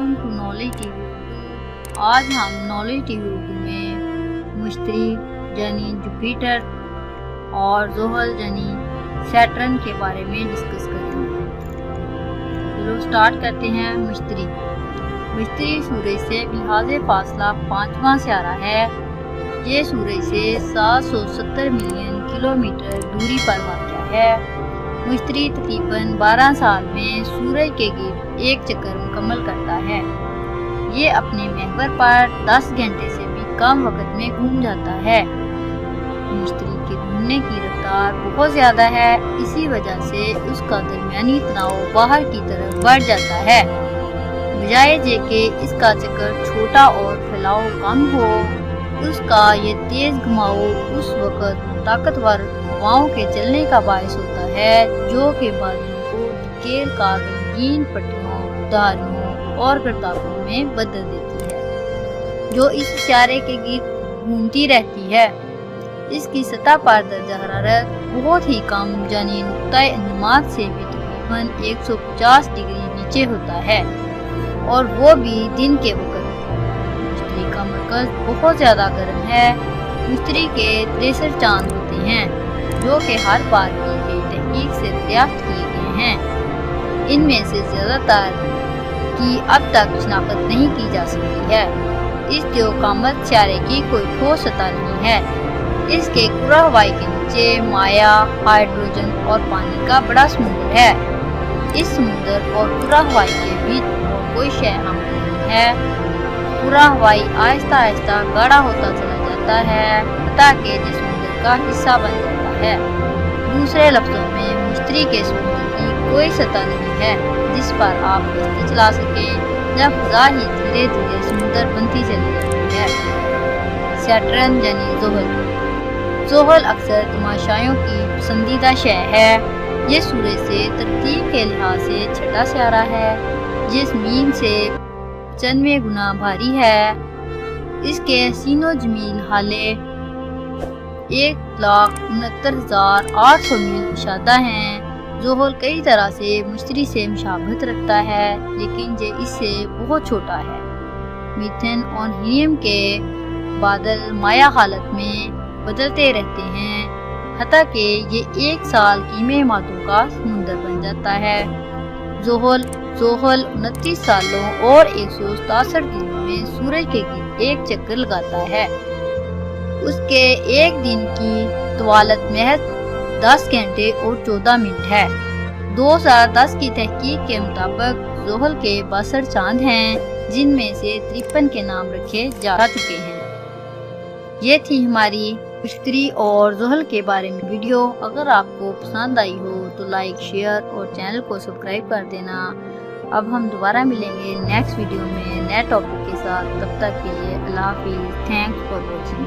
Welcome to knowledge T V Urdu. آج ہم knowledge T V Urdu میں مشتری یعنی جوپیٹر اور زحل یعنی سیٹرن کے بارے میں ڈسکس کریں گے۔ چلو سٹارٹ کرتے ہیں۔ مشتری سورج سے بلحاظ فاصلہ 5واں سیارہ ہے۔ یہ سورج سے 770 ملین کلومیٹر دوری پر واقع ہے۔ مشتری تقریباً 12 سال میں سورج کے گرد ایک چکر مکمل کرتا ہے۔ یہ اپنے محور پر 10 گھنٹے سے بھی کم وقت میں گھوم جاتا ہے۔ مشتری کے گھومنے کی رفتار بہت زیادہ ہے، اسی وجہ سے اس کا درمیانی تناؤ باہر کی طرف بڑھ جاتا ہے، بجائے کہ اس کا چکر چھوٹا اور پھیلاؤ کم ہو۔ اس کا یہ تیز گھماؤ اس وقت طاقتور ہواؤں کے چلنے کا باعث ہوتا ہے جو کہ بادلوں کو دھکیل کر رنگین پٹیوں، دھاریوں اور گردابوں میں بدل دیتی ہے، جو اس سیارے کے گرد گھومتی رہتی ہے۔ اس کی سطح پر درجہ حرارت بہت ہی کم یعنی نقطۂ انضمام سے بھی تقریباً 150 ڈگری نیچے ہوتا ہے، اور وہ بھی دن کے وقت۔ مشتری کا مرکز بہت زیادہ گرم ہے۔ مشتری کے 63 چاند ہوتے ہیں جو کہ ہر بار کی گئی تحقیق سے دریافت کیے گئے ہیں۔ ان میں سے زیادہ تر کی اب تک شناخت نہیں کی جا سکی ہے۔ اس دیوقامت سیارے کی کوئی ٹھوس سطح نہیں ہے۔ اس کے کرہ ہوائی کے نیچے مائع، ہائیڈروجن اور پانی کا بڑا سمندر ہے۔ اس سمندر اور کرہ ہوائی کے بیچ اور کوئی شے حامل نہیں ہے۔ کرہ ہوائی آہستہ آہستہ گاڑھا ہوتا چلا جاتا ہے حتیٰ کہ یہ سمندر کا حصہ بن جاتا ہے۔ دوسرے لفظوں میں مشتری کے سمندر کی کوئی سطح نہیں ہے جس پر آپ کشتی چلا سکیں، جب فضا ہی دھیرے دھیرے سمندر بنتی چلی جاتی ہے۔ سیٹرن یعنی زحل اکثر تماشائیوں کی پسندیدہ شے ہے۔ یہ سورج سے ترتیب کے لحاظ سے چھٹا سیارہ ہے، یہ زمین سے 95 گنا بھاری ہے۔ اس کے حسین و جمیل ہالے 1,69,800 میل کشادہ ہیں۔ زحل کئی طرح سے مشتری سے مشابہت رکھتا ہے، لیکن یہ اس سے بہت چھوٹا ہے۔ میتھین اور ہیلیم کے بادل مائع حالت میں بدلتے رہتے ہیں حتیٰ کہ یہ ایک سال کیمیائی مادوں کا سمندر بن جاتا ہے۔ زحل 29 سالوں اور 167 دنوں میں سورج کے گرد ایک چکر لگاتا ہے۔ اس کے ایک دن کی طوالت محض 10 گھنٹے اور 14 منٹ ہے۔ 2010 کی تحقیق کے مطابق زحل کے 62 چاند ہیں، جن میں سے 53 کے نام رکھے جا چکے ہیں۔ یہ تھی ہماری مشتری اور زحل کے بارے میں ویڈیو۔ اگر آپ کو پسند آئی ہو تو لائک، شیئر اور چینل کو سبسکرائب کر دینا۔ اب ہم دوبارہ ملیں گے نیکسٹ ویڈیو میں نئے ٹاپک کے ساتھ۔ تب تک کے لیے اللہ حافظ۔ Thanks for watching.